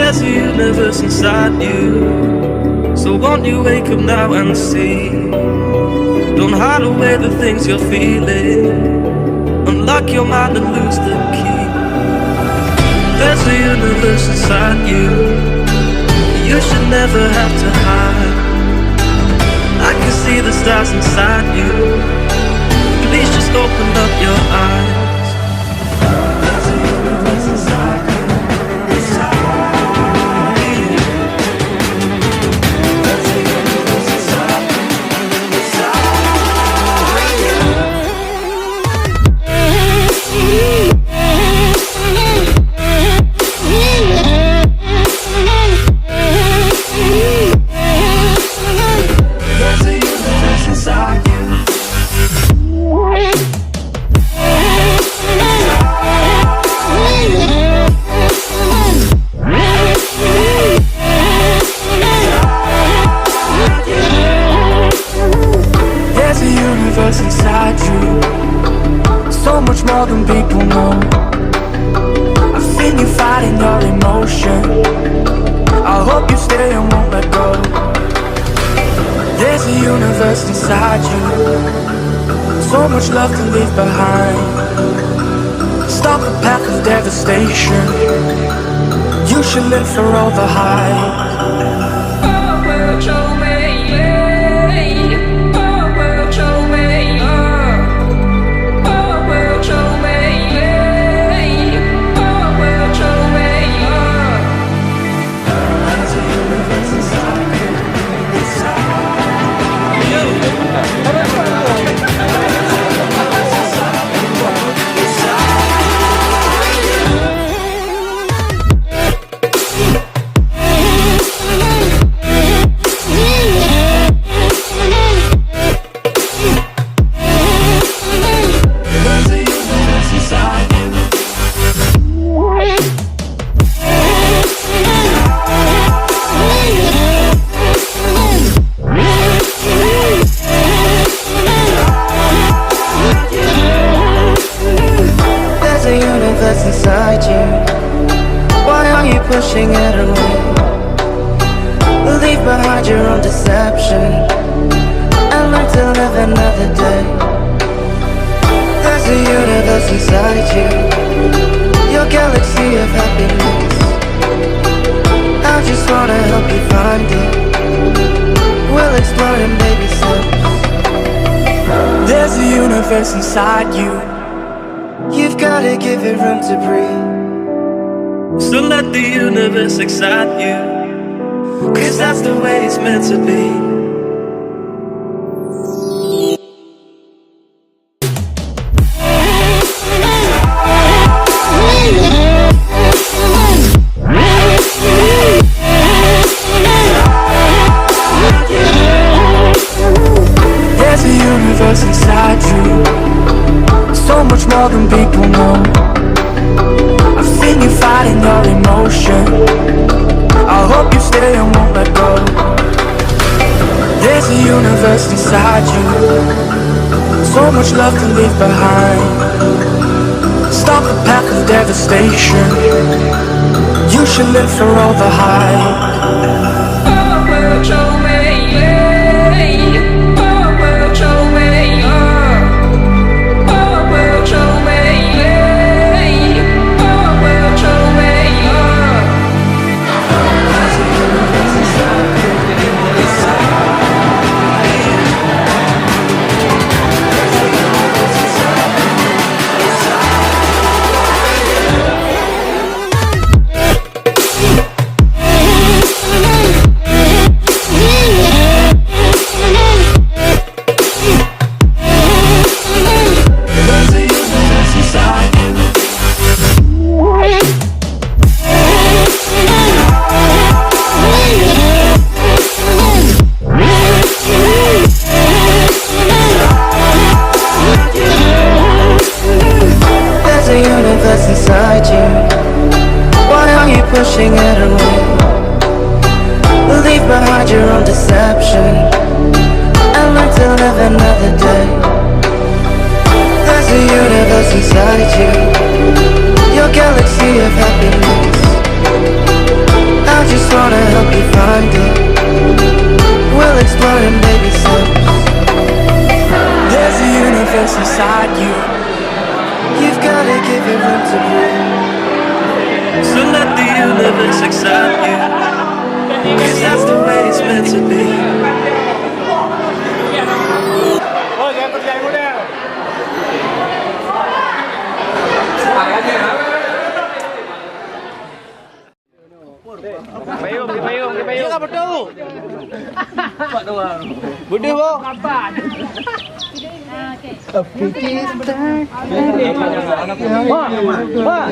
There's a universe inside you, so won't you wake up now and see? Don't hide away the things you're feeling, unlock your mind and lose the key. There's a universe inside you, you should never have to hide. I can see the stars inside you, please just open up your eyes. There's a universe inside you. Inside you, so much more than people know. I've seen you fighting your emotion, I hope you stay and won't let go. There's a universe inside you, so much love to leave behind. Stop the path of devastation, you should live for all the hype. Inside you, why are you pushing it away? Leave behind your own deception and learn to live another day. There's a universe inside you, your galaxy of happiness. I just wanna help you find it, we'll explore in baby steps. There's a universe inside you, you've gotta give it room to breathe. So let the universe excite you, 'cause that's the way it's meant to be. There's a universe inside you, so much more than people know. I've seen you fighting your emotion, I hope you stay and won't let go. There's a universe inside you, so much love to leave behind. Stop the path of devastation, you should live for all the hype. Inside you, why are you pushing it away? Leave behind your own deception and learn to live another day. There's a universe inside you, your galaxy of happiness. inside you. 'Cause that's the way it's meant to be. Bude wo. Wah, wah.